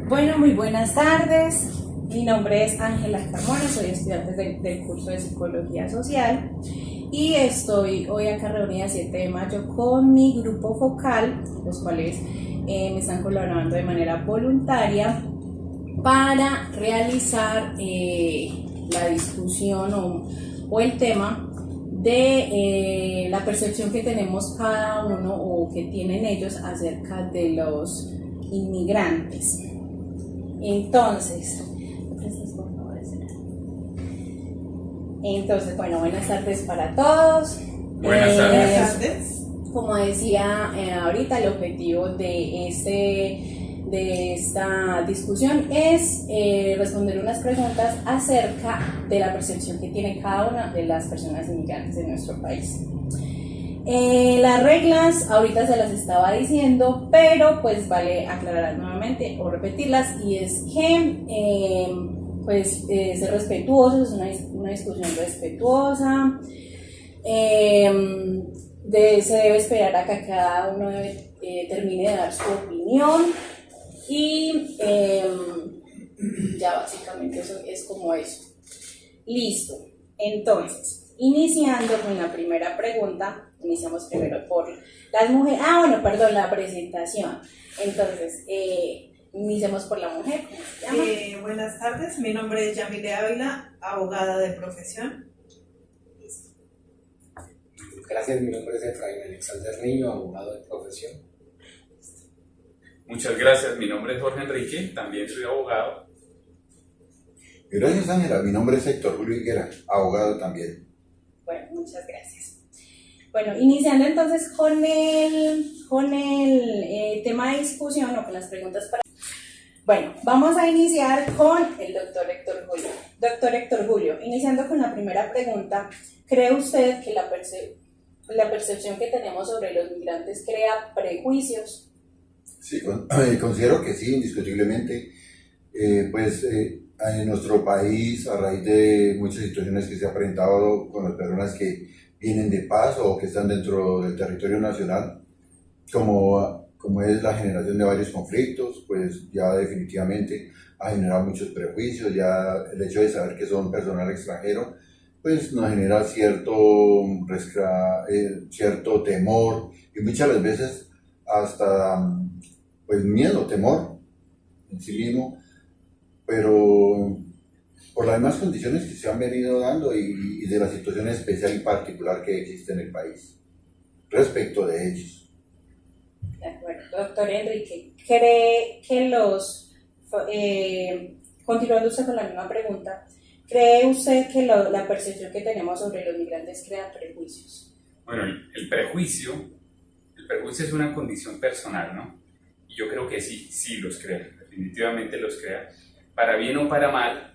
Bueno, muy buenas tardes. Mi nombre es Ángela Carmona, soy estudiante del curso de Psicología Social y estoy hoy acá reunida el 7 de mayo con mi grupo focal, los cuales me están colaborando de manera voluntaria para realizar la discusión o el tema de la percepción que tenemos cada uno o que tienen ellos acerca de los inmigrantes. Entonces, bueno, buenas tardes para todos. Buenas tardes. Como decía ahorita, el objetivo de esta discusión es responder unas preguntas acerca de la percepción que tiene cada una de las personas inmigrantes de nuestro país. Las reglas ahorita se las estaba diciendo, pero pues vale aclararlas nuevamente o repetirlas, y es que ser respetuosos, es una discusión respetuosa, se debe esperar a que cada uno termine de dar su opinión y ya básicamente eso es como eso. Listo, entonces, iniciando con la primera pregunta. Iniciamos primero por las mujeres. La presentación. Entonces, iniciamos por la mujer. ¿Cómo se llama? Buenas tardes, mi nombre es Yamile Ávila, abogada de profesión. Gracias, mi nombre es Efraín Alexander Niño, abogado de profesión. Muchas gracias, mi nombre es Jorge Enrique, también soy abogado. Gracias, Ángela, mi nombre es Héctor Julio Higuera, abogado también. Bueno, muchas gracias. Bueno, iniciando entonces con el tema de discusión o con las preguntas para... Bueno, vamos a iniciar con el doctor Héctor Julio. Doctor Héctor Julio, iniciando con la primera pregunta, ¿cree usted que la percepción que tenemos sobre los migrantes crea prejuicios? Sí, considero que sí, indiscutiblemente. En nuestro país, a raíz de muchas situaciones que se han presentado con las personas que vienen de paso o que están dentro del territorio nacional, como es la generación de varios conflictos, pues ya definitivamente ha generado muchos prejuicios. Ya el hecho de saber que son personal extranjero, pues nos genera cierto temor y muchas las veces hasta pues miedo, temor en sí mismo, pero por las demás condiciones que se han venido dando y de la situación especial y particular que existe en el país respecto de ellos. De acuerdo. Doctor Enrique, ¿cree que continuando usted con la misma pregunta, ¿cree usted que la percepción que tenemos sobre los migrantes crea prejuicios? Bueno, el prejuicio es una condición personal, ¿no? Y yo creo que sí los crea, definitivamente los crea, para bien o para mal.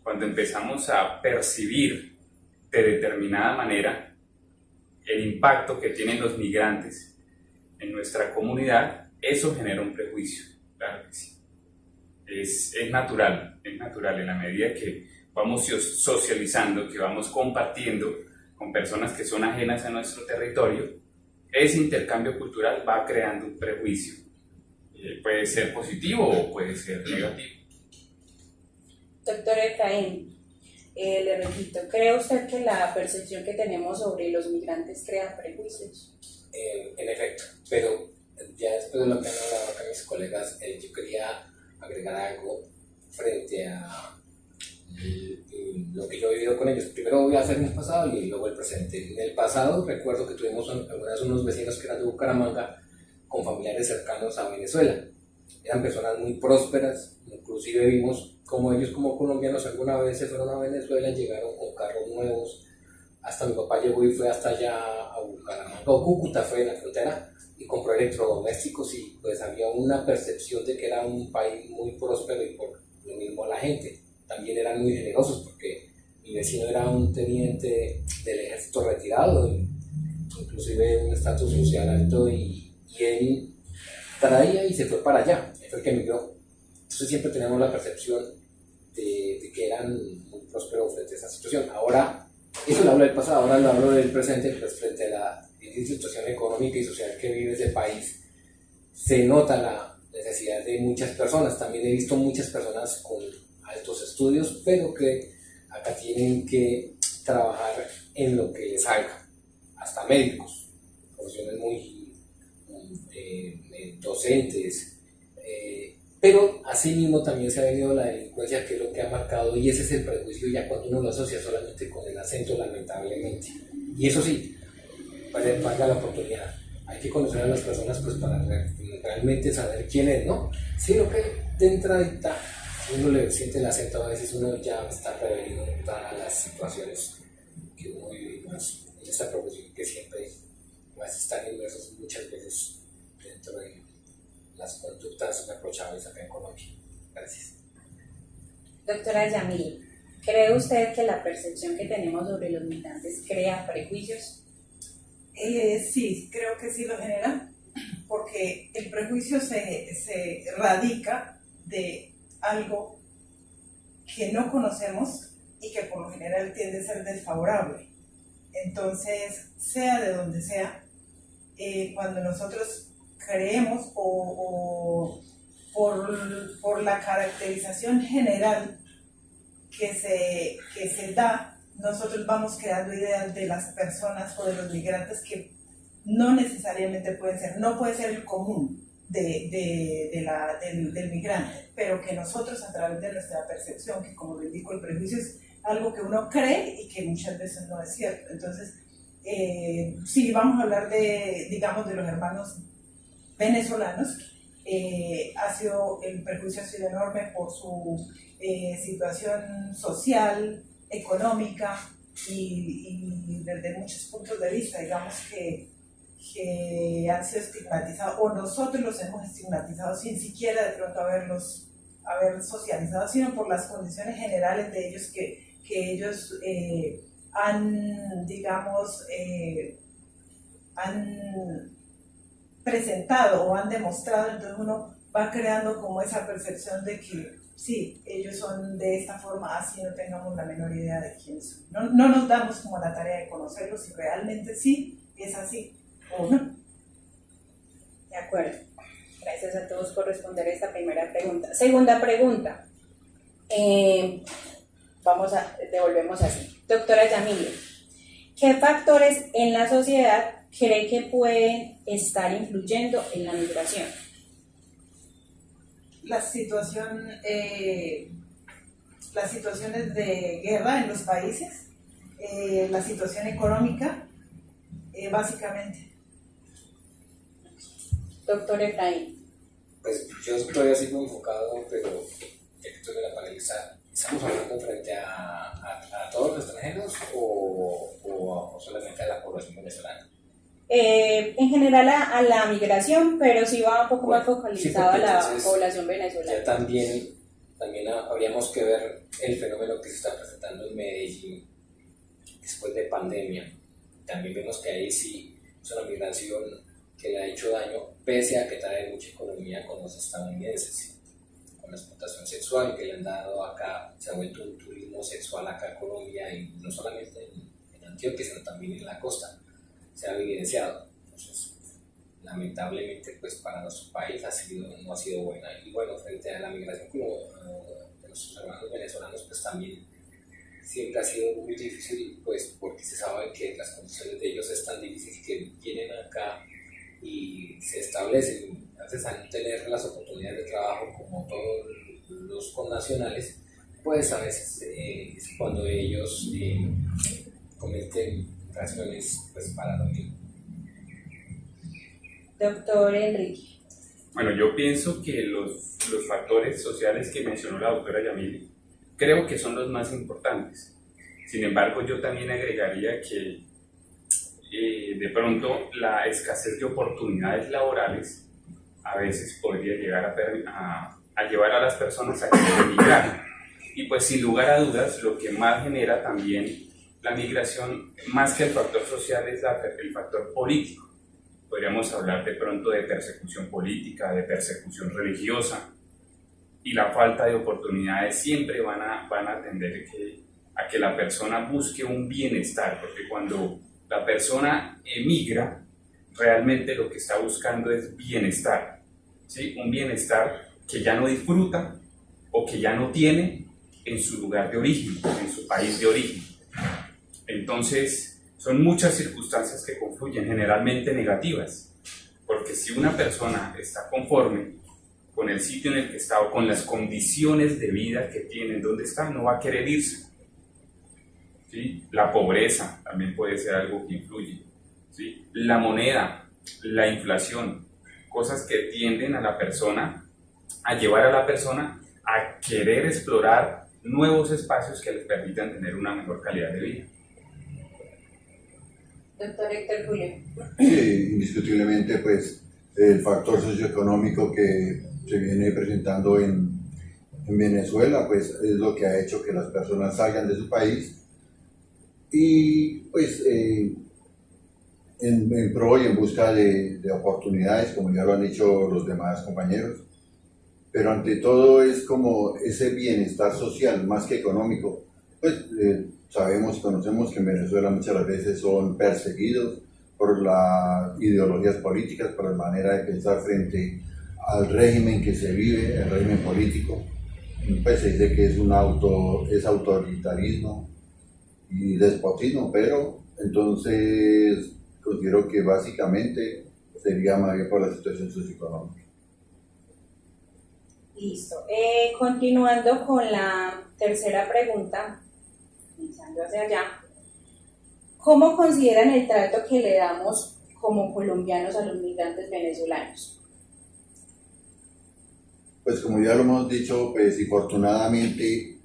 Cuando empezamos a percibir de determinada manera el impacto que tienen los migrantes en nuestra comunidad, eso genera un prejuicio, claro que sí. Es natural en la medida que vamos socializando, que vamos compartiendo con personas que son ajenas a nuestro territorio, ese intercambio cultural va creando un prejuicio. Puede ser positivo o puede ser negativo. Doctor Efraín, le repito, ¿cree usted que la percepción que tenemos sobre los migrantes crea prejuicios? En efecto, pero ya después de lo que han hablado acá mis colegas, yo quería agregar algo frente a lo que yo he vivido con ellos. Primero voy a hacer mi pasado y luego el presente. En el pasado recuerdo que tuvimos alguna vez unos vecinos que eran de Bucaramanga con familiares cercanos a Venezuela. Eran personas muy prósperas, inclusive vimos como ellos como colombianos alguna vez se fueron a Venezuela, llegaron con carros nuevos, hasta mi papá llegó y fue hasta allá a Bucaramanga, o Cúcuta fue en la frontera, y compró electrodomésticos, y pues había una percepción de que era un país muy próspero, y por lo mismo la gente también eran muy generosos, porque mi vecino era un teniente del ejército retirado, inclusive un estatus social alto, y él traía y se fue para allá, fue el que emigró. Entonces siempre tenemos la percepción de que eran muy prósperos frente a esa situación. Ahora, eso lo hablo del pasado, ahora lo hablo del presente, pues frente a la situación económica y social que vive ese país, se nota la necesidad de muchas personas. También he visto muchas personas con altos estudios, pero que acá tienen que trabajar en lo que les salga, hasta médicos, profesiones muy docentes, pero asimismo también se ha venido la delincuencia, que es lo que ha marcado, y ese es el prejuicio ya cuando uno lo asocia solamente con el acento, lamentablemente. Y eso sí, valga la oportunidad, hay que conocer a las personas pues para realmente saber quién es, ¿no? Sino que de entradita, si uno le siente el acento, a veces uno ya está prevenido para las situaciones que uno vive más en esta profesión, que siempre vas a estar inmersos muchas veces dentro de las conductas reprochables acá en Colombia. Gracias. Doctora Yamil, ¿cree usted que la percepción que tenemos sobre los migrantes crea prejuicios? Sí, creo que sí lo genera, porque el prejuicio se radica de algo que no conocemos y que por lo general tiende a ser desfavorable. Entonces, sea de donde sea, cuando nosotros creemos o por la caracterización general que se da, nosotros vamos creando ideas de las personas o de los migrantes no necesariamente pueden ser, no puede ser el común del migrante, pero que nosotros a través de nuestra percepción, que como lo indico el prejuicio es algo que uno cree y que muchas veces no es cierto. Entonces, si vamos a hablar digamos, de los hermanos venezolanos, el prejuicio ha sido enorme por su situación social, económica y desde muchos puntos de vista, digamos que han sido estigmatizados, o nosotros los hemos estigmatizado sin siquiera de pronto haber socializado, sino por las condiciones generales de ellos que ellos han, digamos, han presentado o han demostrado. Entonces uno va creando como esa percepción de que sí, ellos son de esta forma, así no tengamos la menor idea de quiénes son. No nos damos como la tarea de conocerlos si realmente sí es así o no. De acuerdo. Gracias a todos por responder esta primera pregunta. Segunda pregunta. Devolvemos así. Doctora Yamil, ¿qué factores en la sociedad cree que pueden estar influyendo en la migración? Las situaciones de guerra en los países, la situación económica, básicamente. Doctor Efraín. Pues yo todavía sigo enfocado, pero ya que tuve la paraliza, ¿estamos hablando frente a todos los extranjeros o solamente a la población venezolana? En general a la migración, pero sí va un poco más focalizado a la población venezolana. Ya también habríamos que ver el fenómeno que se está presentando en Medellín después de pandemia. También vemos que ahí sí es una migración que le ha hecho daño, pese a que trae mucha economía con los estadounidenses, con la explotación sexual que le han dado acá. Se ha vuelto un turismo sexual acá en Colombia, y no solamente en Antioquia, sino también en la costa. Se ha evidenciado. Entonces, lamentablemente, pues para nuestro país no ha sido buena. Y bueno, frente a la migración de nuestros hermanos venezolanos, pues también siempre ha sido muy difícil, pues porque se sabe que las condiciones de ellos es tan difíciles que vienen acá y se establecen. A veces, al no tener las oportunidades de trabajo como todos los connacionales, pues a veces es cuando ellos cometen razones pues para dormir. Doctor Enrique. Bueno, yo pienso que los factores sociales que mencionó la doctora Yamil creo que son los más importantes. Sin embargo, yo también agregaría que de pronto la escasez de oportunidades laborales a veces podría llegar a llevar a las personas a querer emigrar. Y pues sin lugar a dudas, lo que más genera también la migración, más que el factor social, es el factor político. Podríamos hablar de pronto de persecución política, de persecución religiosa, y la falta de oportunidades siempre van a tender a que la persona busque un bienestar, porque cuando la persona emigra, realmente lo que está buscando es bienestar. ¿sí? Un bienestar que ya no disfruta o que ya no tiene en su lugar de origen, en su país de origen. Entonces, son muchas circunstancias que confluyen, generalmente negativas, porque si una persona está conforme con el sitio en el que está o con las condiciones de vida que tiene, en donde está, no va a querer irse. ¿Sí? La pobreza también puede ser algo que influye. ¿Sí? La moneda, la inflación, cosas que tienden a la persona, a llevar a la persona a querer explorar nuevos espacios que les permitan tener una mejor calidad de vida. Doctor Héctor Julio. Sí, indiscutiblemente, pues el factor socioeconómico que se viene presentando en Venezuela, pues es lo que ha hecho que las personas salgan de su país y pues en pro y en busca de oportunidades, como ya lo han dicho los demás compañeros, pero ante todo es como ese bienestar social más que económico. Pues sabemos y conocemos que en Venezuela muchas las veces son perseguidos por las ideologías políticas, por la manera de pensar frente al régimen que se vive, el régimen político. Pues se dice que es autoritarismo y despotismo, pero entonces considero que básicamente sería más bien por la situación socioeconómica. Listo. Continuando con la tercera pregunta, pensando hacia allá, ¿cómo consideran el trato que le damos como colombianos a los migrantes venezolanos? Pues como ya lo hemos dicho, pues infortunadamente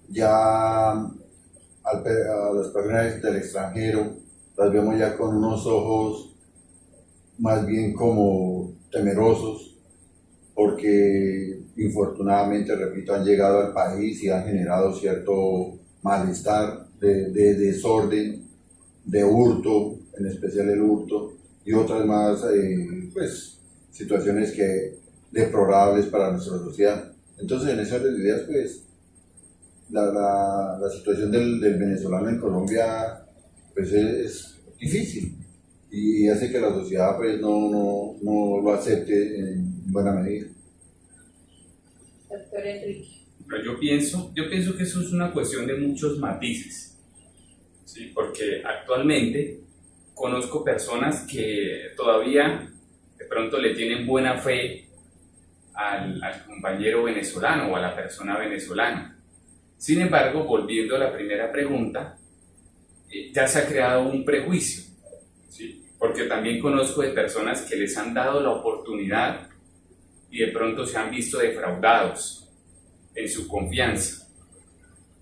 ya a las personas del extranjero las vemos ya con unos ojos más bien como temerosos, porque infortunadamente, repito, han llegado al país y han generado cierto malestar de desorden, de hurto, en especial el hurto, y otras más pues, situaciones deplorables para nuestra sociedad. Entonces, en esas ideas, pues, la situación del venezolano en Colombia pues, es difícil y hace que la sociedad pues, no lo acepte en buena medida. Doctor Enrique. Pero yo pienso que eso es una cuestión de muchos matices, ¿sí? Porque actualmente conozco personas que todavía de pronto le tienen buena fe al compañero venezolano o a la persona venezolana. Sin embargo, volviendo a la primera pregunta, ya se ha creado un prejuicio, ¿sí? Porque también conozco de personas que les han dado la oportunidad y de pronto se han visto defraudados en su confianza.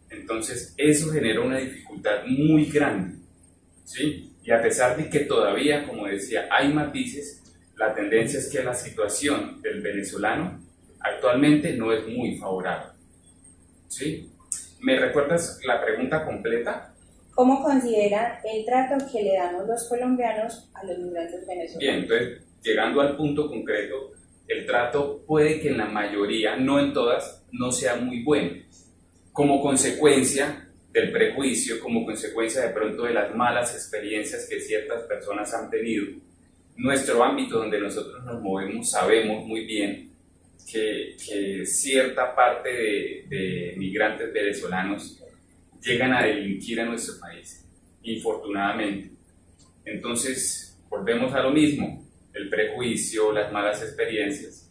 Entonces eso genera una dificultad muy grande, ¿sí? Y a pesar de que todavía, como decía, hay matices, la tendencia es que la situación del venezolano actualmente no es muy favorable, ¿sí? ¿Me recuerdas la pregunta completa? ¿Cómo considera el trato que le damos los colombianos a los migrantes venezolanos? Bien, entonces, llegando al punto concreto, el trato puede que en la mayoría, no en todas, no sea muy bueno. Como consecuencia del prejuicio, como consecuencia de pronto de las malas experiencias que ciertas personas han tenido, nuestro ámbito donde nosotros nos movemos sabemos muy bien que cierta parte de migrantes venezolanos llegan a delinquir a nuestro país, infortunadamente. Entonces, volvemos a lo mismo, el prejuicio, las malas experiencias,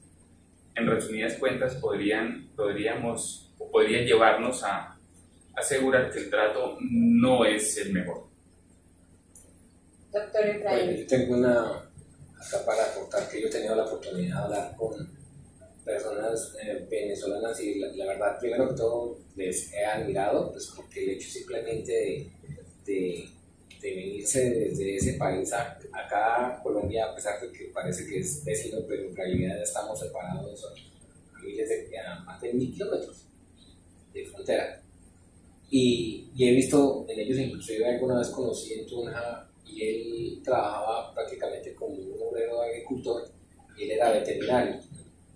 en resumidas cuentas podrían llevarnos a asegurar que el trato no es el mejor. Doctor Efraín. Bueno, yo tengo acá para aportar que yo he tenido la oportunidad de hablar con personas venezolanas y la verdad, primero que todo, les he admirado, pues porque el hecho simplemente de venirse desde ese país acá a Colombia, a pesar de que parece que es vecino, pero en realidad estamos separados a más de 1000 kilómetros de frontera. Y he visto en ellos, inclusive alguna vez conocí en Tunja, y él trabajaba prácticamente como un obrero agricultor, y él era veterinario.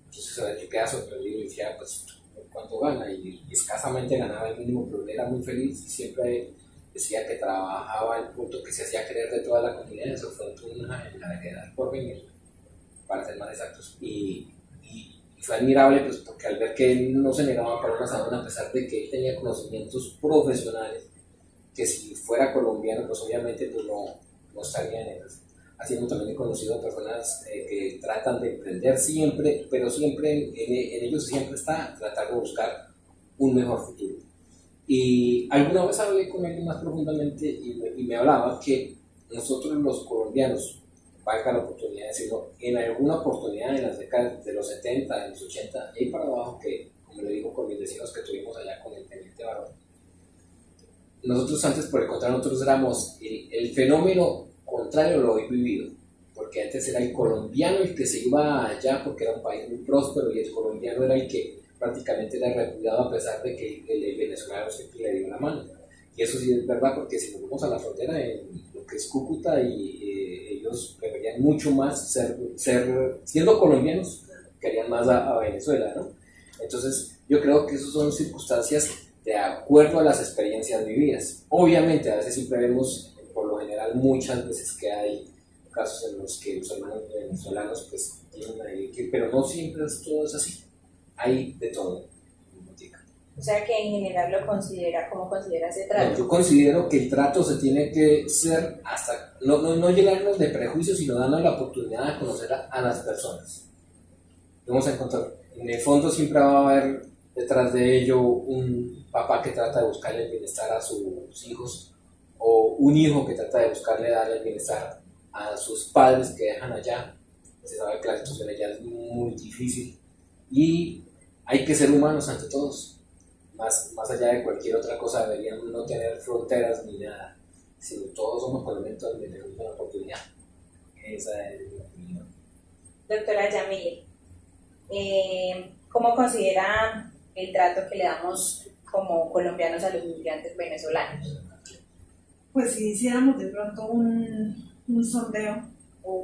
Entonces yo quedaba sorprendido y decía, pues, ¿cuánto gana? Y escasamente ganaba el mínimo, pero él era muy feliz y siempre decía que trabajaba al punto que se hacía querer de toda la comunidad. Eso fue en Tunja, en la vereda del Porvenir. para ser más exactos. Y fue admirable, pues, porque al ver que él no se negaba para una salón, a pesar de que él tenía conocimientos profesionales, que si fuera colombiano, pues obviamente pues, no estaría en ellos. Así también he conocido personas que tratan de emprender siempre, pero siempre en ellos siempre está tratar de buscar un mejor futuro. Y alguna vez hablé con él más profundamente y me hablaba que nosotros los colombianos, valga la oportunidad de decirlo, en alguna oportunidad en las décadas de los 70, de los 80, y ahí para abajo, que como le digo con mis vecinos que tuvimos allá con el teniente Barón, nosotros antes, por el contrario, nosotros éramos el fenómeno contrario lo he vivido, porque antes era el colombiano el que se iba allá porque era un país muy próspero y el colombiano era el que prácticamente era repudiado a pesar de que el venezolano siempre le dio la mano. Y eso sí es verdad, porque si nos vamos a la frontera, en lo que es Cúcuta, ellos preferían mucho más siendo colombianos, querían más a Venezuela, ¿no? Entonces, yo creo que esas son circunstancias de acuerdo a las experiencias vividas. Obviamente, a veces siempre vemos, por lo general, muchas veces que hay casos en los que los hermanos venezolanos pues tienen a elegir, pero no siempre todo es así. Hay de todo. O sea que en general lo considera, ¿cómo considera ese trato? No, yo considero que el trato se tiene que ser hasta, no llenarnos de prejuicios, sino darnos la oportunidad de conocer a las personas. Vamos a encontrar, en el fondo siempre va a haber detrás de ello un papá que trata de buscarle el bienestar a sus hijos, o un hijo que trata de buscarle darle el bienestar a sus padres que dejan allá. Se sabe que la situación allá es muy difícil y hay que ser humanos ante todos. Más allá de cualquier otra cosa, deberíamos no tener fronteras ni nada, sino todos somos elementos donde tenemos una oportunidad. Esa es mi opinión. Doctora Yamile, ¿cómo considera el trato que le damos como colombianos a los inmigrantes venezolanos? Pues si hiciéramos de pronto un sondeo o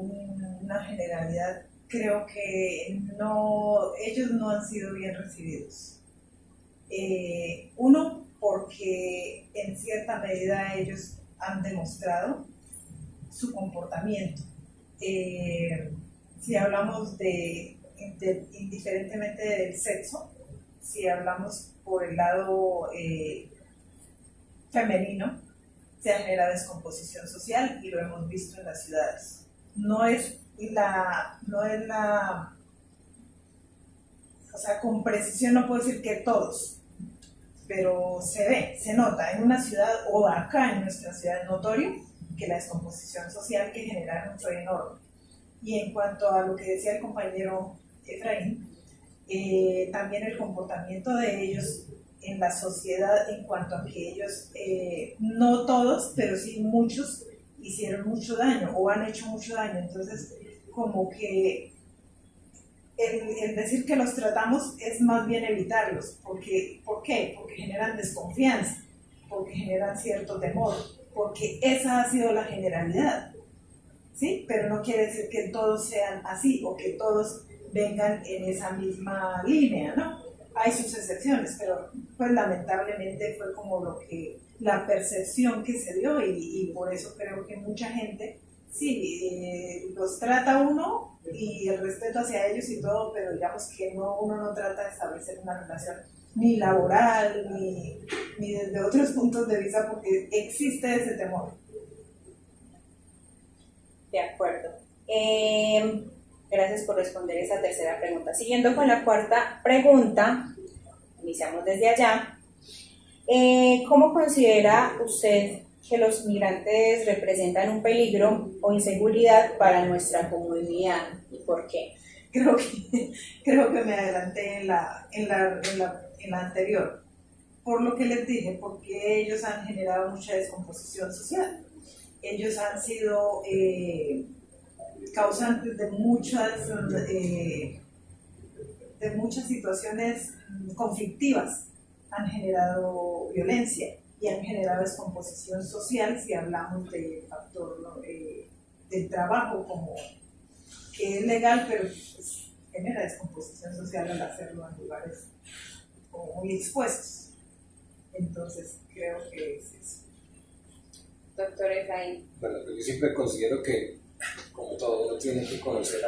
una generalidad, creo que ellos no han sido bien recibidos. Uno, porque en cierta medida ellos han demostrado su comportamiento. Si hablamos indiferentemente del sexo, si hablamos por el lado femenino, se ha generado descomposición social y lo hemos visto en las ciudades. O sea, con precisión no puedo decir que todos, pero se nota en una ciudad o acá en nuestra ciudad notorio que la descomposición social que generaron fue enorme. Y en cuanto a lo que decía el compañero Efraín, también el comportamiento de ellos en la sociedad en cuanto a que ellos, no todos, pero sí muchos, hicieron mucho daño o han hecho mucho daño. Entonces, como que el decir que los tratamos es más bien evitarlos. ¿Por qué? Porque generan desconfianza, porque generan cierto temor, porque esa ha sido la generalidad, ¿sí? Pero no quiere decir que todos sean así o que todos vengan en esa misma línea, ¿no? Hay sus excepciones, pero pues lamentablemente fue como la percepción que se dio y por eso creo que mucha gente sí, los trata uno y el respeto hacia ellos y todo, pero digamos que uno no trata de establecer una relación ni laboral ni desde otros puntos de vista porque existe ese temor. De acuerdo. Gracias por responder esa tercera pregunta. Siguiendo con la cuarta pregunta, iniciamos desde allá. ¿Cómo considera usted que los migrantes representan un peligro o inseguridad para nuestra comunidad y por qué? Creo que me adelanté en la anterior, por lo que les dije, porque ellos han generado mucha descomposición social. Ellos han sido causantes de muchas situaciones conflictivas, han generado violencia y han generado descomposición social si hablamos del factor, ¿no? Del trabajo como que es legal, pero pues, genera descomposición social al hacerlo en lugares como muy expuestos. Entonces creo que es eso. Doctor Efraín. Bueno, yo siempre considero que, como todo, uno tiene que conocer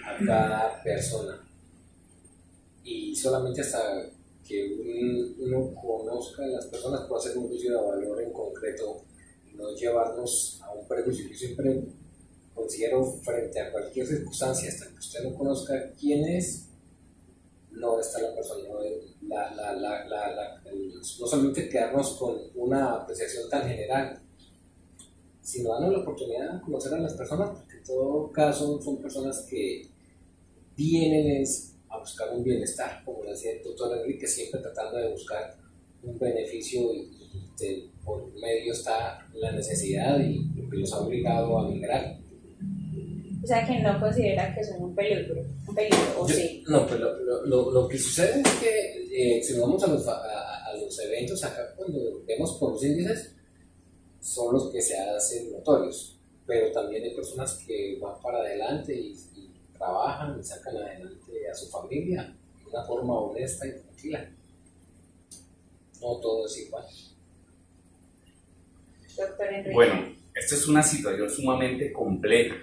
a cada persona. Y solamente hasta que uno conozca a las personas puede hacer un juicio de valor en concreto y no llevarnos a un prejuicio. Yo siempre considero, frente a cualquier circunstancia, hasta que usted no conozca quién es, no está la persona. No solamente quedarnos con una apreciación tan general, sino darnos la oportunidad de conocer a las personas, porque en todo caso son personas que vienen a buscar un bienestar, como decía el doctor Enrique, siempre tratando de buscar un beneficio y por medio está la necesidad y lo que los ha obligado a migrar. O sea, que no considera que son un peligro, ¿o sí? No, pues lo que sucede es que si nos vamos a los eventos acá, cuando vemos por los índices, son los que se hacen notorios, pero también hay personas que van para adelante y trabajan y sacan adelante a su familia de una forma honesta y tranquila. No todo es igual. Doctor Enrique. Bueno, esta es una situación sumamente compleja.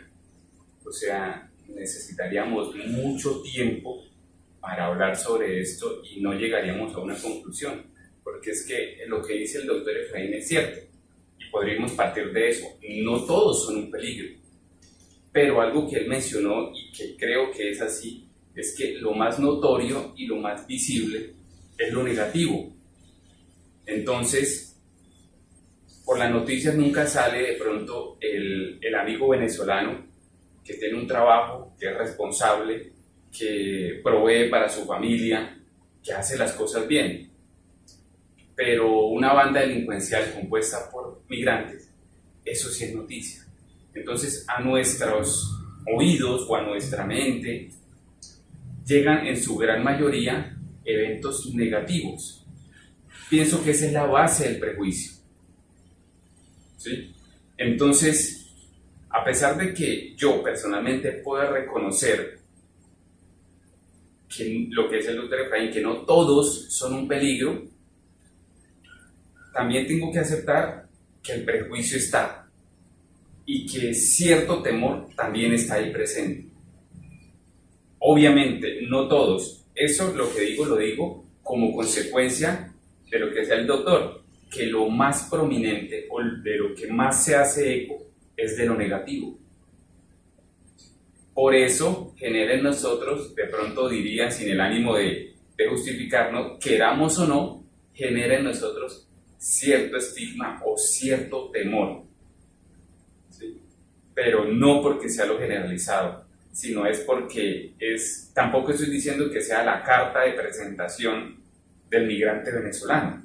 O sea, necesitaríamos mucho tiempo para hablar sobre esto y no llegaríamos a una conclusión, porque es que lo que dice el doctor Efraín es cierto y podríamos partir de eso. No todos son un peligro, pero algo que él mencionó y que creo que es así es que lo más notorio y lo más visible es lo negativo. Entonces, por las noticias nunca sale de pronto el amigo venezolano que tiene un trabajo, que es responsable, que provee para su familia, que hace las cosas bien. Pero una banda delincuencial compuesta por migrantes, eso sí es noticia. Entonces a nuestros oídos o a nuestra mente llegan en su gran mayoría eventos negativos. Pienso que esa es la base del prejuicio. ¿Sí? Entonces, a pesar de que yo personalmente pueda reconocer que lo que dice el doctor Efraín, que no todos son un peligro, también tengo que aceptar que el prejuicio está y que cierto temor también está ahí presente. Obviamente, no todos. Eso lo digo como consecuencia de lo que decía el doctor, que lo más prominente o de lo que más se hace eco es de lo negativo. Por eso genera en nosotros, de pronto diría sin el ánimo de justificarnos, queramos o no, genera en nosotros cierto estigma o cierto temor. ¿Sí? Pero no porque sea lo generalizado, sino es porque tampoco estoy diciendo que sea la carta de presentación del migrante venezolano,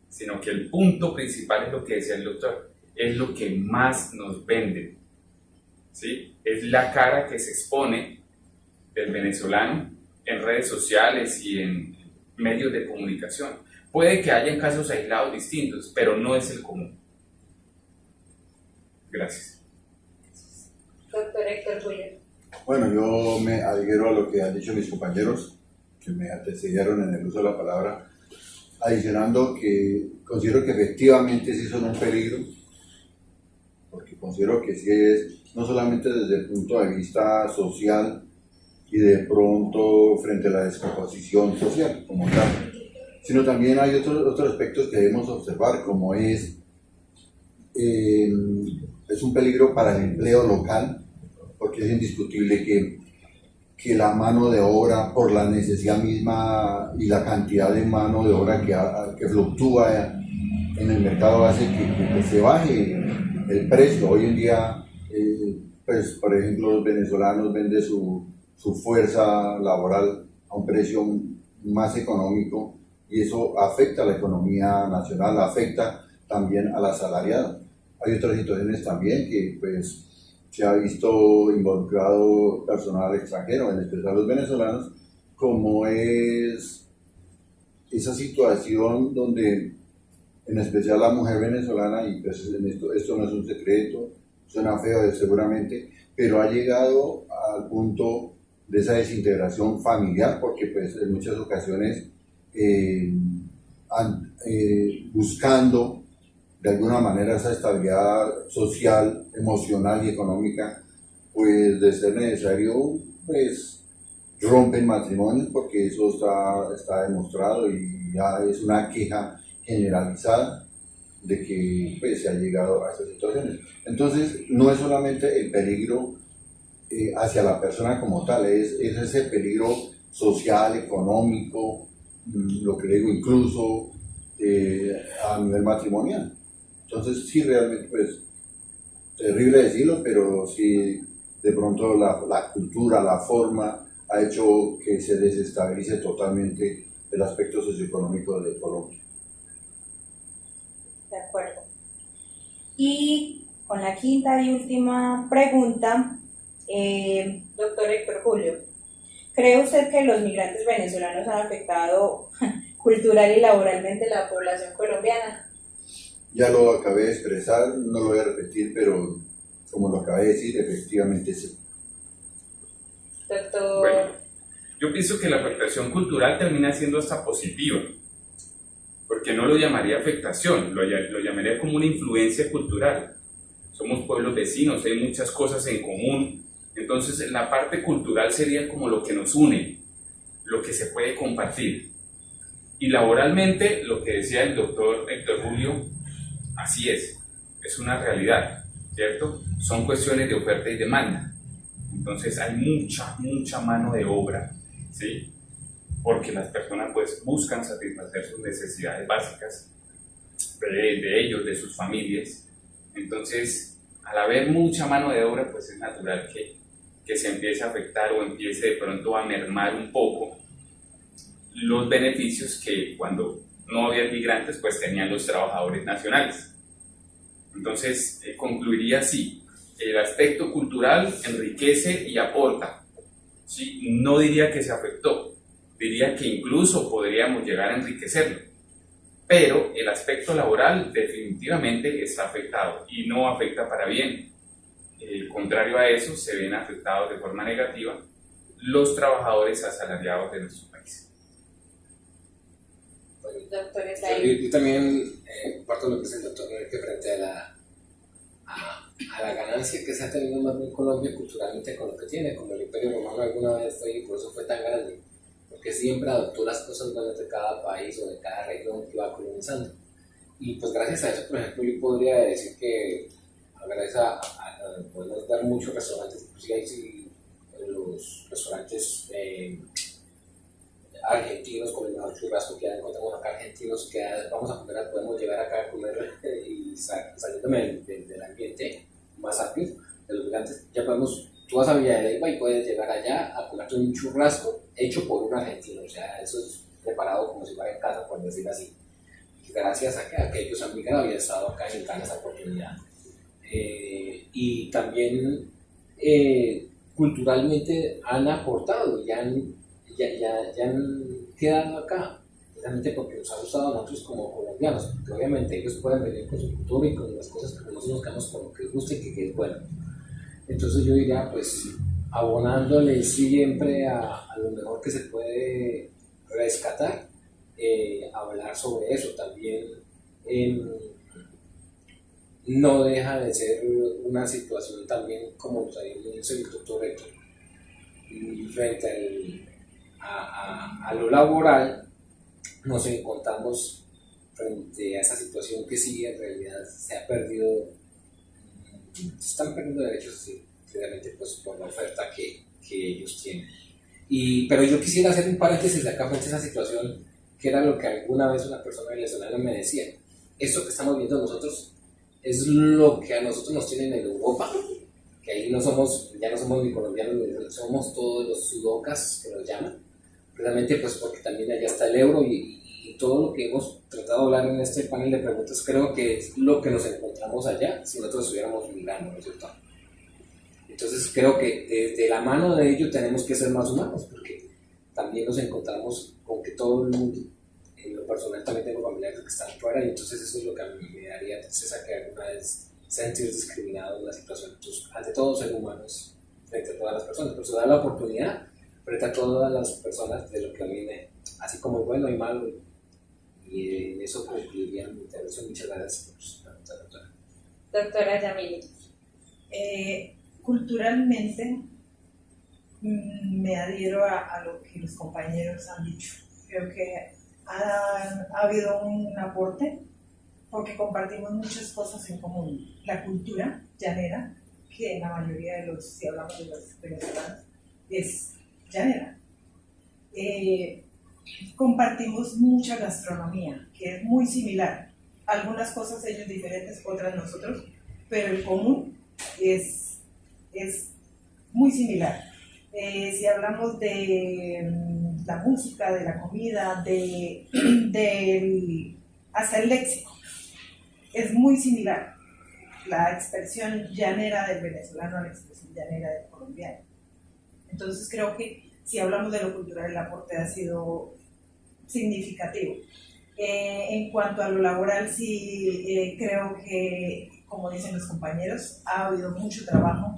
sino que el punto principal es lo que decía el doctor, es lo que más nos vende, ¿sí? Es la cara que se expone del venezolano en redes sociales y en medios de comunicación. Puede que hayan casos aislados distintos, pero no es el común. Gracias. Doctor Héctor Julio. Bueno, yo me adhiero a lo que han dicho mis compañeros, que me antecedieron en el uso de la palabra, adicionando que considero que efectivamente sí son un peligro, porque considero que sí es, no solamente desde el punto de vista social y de pronto frente a la descomposición social como tal, sino también hay otros aspectos que debemos observar, como es un peligro para el empleo local, porque es indiscutible que la mano de obra, por la necesidad misma y la cantidad de mano de obra que fluctúa en el mercado, hace que se baje el precio. Hoy en día, pues, por ejemplo, los venezolanos venden su fuerza laboral a un precio más económico y eso afecta a la economía nacional, afecta también a la asalariada. Hay otras situaciones también que pues se ha visto involucrado personal extranjero, en especial los venezolanos, como es esa situación donde en especial la mujer venezolana, y pues esto no es un secreto, suena feo seguramente, pero ha llegado al punto de esa desintegración familiar, porque pues en muchas ocasiones buscando de alguna manera esa estabilidad social, emocional y económica, pues de ser necesario pues rompen matrimonios porque eso está demostrado y ya es una queja generalizada de que pues, se ha llegado a estas situaciones. Entonces, no es solamente el peligro hacia la persona como tal, es ese peligro social, económico, lo que le digo, incluso a nivel matrimonial. Entonces, sí, realmente, pues, terrible decirlo, pero sí, de pronto la cultura, la forma, ha hecho que se desestabilice totalmente el aspecto socioeconómico de Colombia. De acuerdo. Y con la quinta y última pregunta, doctor Héctor Julio, ¿cree usted que los migrantes venezolanos han afectado cultural y laboralmente la población colombiana? Ya lo acabé de expresar, no lo voy a repetir, pero como lo acabé de decir, efectivamente sí. Doctor. Bueno, yo pienso que la afectación cultural termina siendo hasta positiva, porque no lo llamaría afectación, lo llamaría como una influencia cultural. Somos pueblos vecinos, hay muchas cosas en común, entonces la parte cultural sería como lo que nos une, lo que se puede compartir. Y laboralmente, lo que decía el doctor Héctor Julio, así es una realidad, ¿cierto? Son cuestiones de oferta y demanda. Entonces hay mucha mano de obra, ¿sí? Porque las personas pues buscan satisfacer sus necesidades básicas de ellos, de sus familias. Entonces, al haber mucha mano de obra, pues es natural que se empiece a afectar o empiece de pronto a mermar un poco los beneficios que cuando no había migrantes, pues tenían los trabajadores nacionales. Entonces, concluiría así: el aspecto cultural enriquece y aporta, ¿sí? No diría que se afectó, diría que incluso podríamos llegar a enriquecerlo, pero el aspecto laboral definitivamente está afectado y no afecta para bien. Contrario a eso, se ven afectados de forma negativa los trabajadores asalariados de nuestro país. Doctor Yo también parto de lo que es el doctor que frente a la ganancia que se ha tenido más bien Colombia culturalmente con lo que tiene, como el Imperio Romano alguna vez fue y por eso fue tan grande, porque siempre adoptó las cosas buenas de cada país o de cada región que iba colonizando. Y pues gracias a eso, por ejemplo, yo podría decir que gracias podemos ver muchos restaurantes, inclusive hay los restaurantes argentinos con el mejor churrasco que encontramos acá, argentinos que vamos a comer, podemos llegar acá a comer y saliéndome del ambiente más amplio de los migrantes, ya podemos, tú vas a Villa de Leyva y puedes llegar allá a comerte un churrasco hecho por un argentino, o sea, eso es preparado como si fuera en casa, por decir así, gracias a que ellos han migrado y han estado acá sin ganar esa oportunidad. Y también culturalmente han aportado y han quedado acá, precisamente porque nos ha gustado a nosotros como colombianos, porque obviamente ellos pueden venir con su cultura y con las cosas que nosotros nos quedamos con lo que les gusta y que es bueno. Entonces yo diría, pues, abonándole siempre a lo mejor que se puede rescatar, hablar sobre eso también. No deja de ser una situación también, como también dice el doctor Héctor, frente a lo laboral, nos encontramos frente a esa situación que sí, en realidad se ha perdido, se están perdiendo derechos, sí, realmente pues, por la oferta que ellos tienen. Pero yo quisiera hacer un paréntesis acá frente a esa situación, que era lo que alguna vez una persona venezolana me decía: esto que estamos viendo nosotros es lo que a nosotros nos tienen en Europa, que ahí ya no somos ni colombianos, somos todos los sudocas que nos llaman, realmente pues porque también allá está el euro y todo lo que hemos tratado de hablar en este panel de preguntas creo que es lo que nos encontramos allá si nosotros estuviéramos migrando, ¿no es cierto? Entonces creo que desde la mano de ello tenemos que ser más humanos, porque también nos encontramos con que todo el mundo, en lo personal también tengo familiares que están fuera, y entonces eso es lo que a mí me daría tristeza, que alguna vez sentir discriminado en la situación. Entonces, ante todo, ser humanos frente a todas las personas, pero se da la oportunidad frente a todas las personas de lo que a mí así como bueno y malo, y en eso concluiría mi intervención. Muchas gracias por su pregunta, doctora. Doctora Yamile. Culturalmente, me adhiero a lo que los compañeros han dicho. Creo que ha habido un aporte porque compartimos muchas cosas en común. La cultura llanera, que en la mayoría de los, si hablamos de los venezolanos, es llanera. Compartimos mucha gastronomía, que es muy similar. Algunas cosas ellos diferentes, otras nosotros, pero el común es muy similar. Si hablamos de la música, de la comida, hasta el léxico, es muy similar la expresión llanera del venezolano a la expresión llanera del colombiano. Entonces creo que si hablamos de lo cultural, el aporte ha sido significativo. En cuanto a lo laboral, sí creo que, como dicen los compañeros, ha habido mucho trabajo.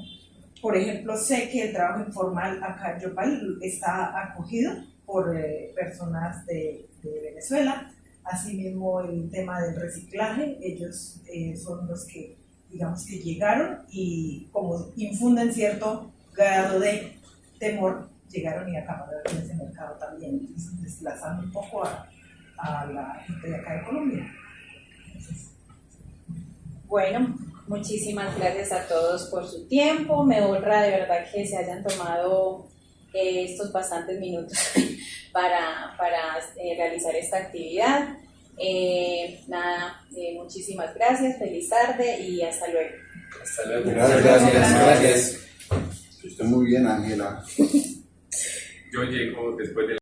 Por ejemplo, sé que el trabajo informal acá en Yopal está acogido por personas de Venezuela. Asimismo, el tema del reciclaje, ellos son los que, digamos, que llegaron y como infunden cierto grado de temor, llegaron y acabaron en ese mercado también. Entonces, desplazando un poco a la gente de acá de Colombia. Entonces, bueno, muchísimas gracias a todos por su tiempo. Me honra de verdad que se hayan tomado estos bastantes minutos para realizar esta actividad. Muchísimas gracias, feliz tarde y hasta luego. Hasta luego. Gracias. Que esté muy bien, Ángela. Yo llego después de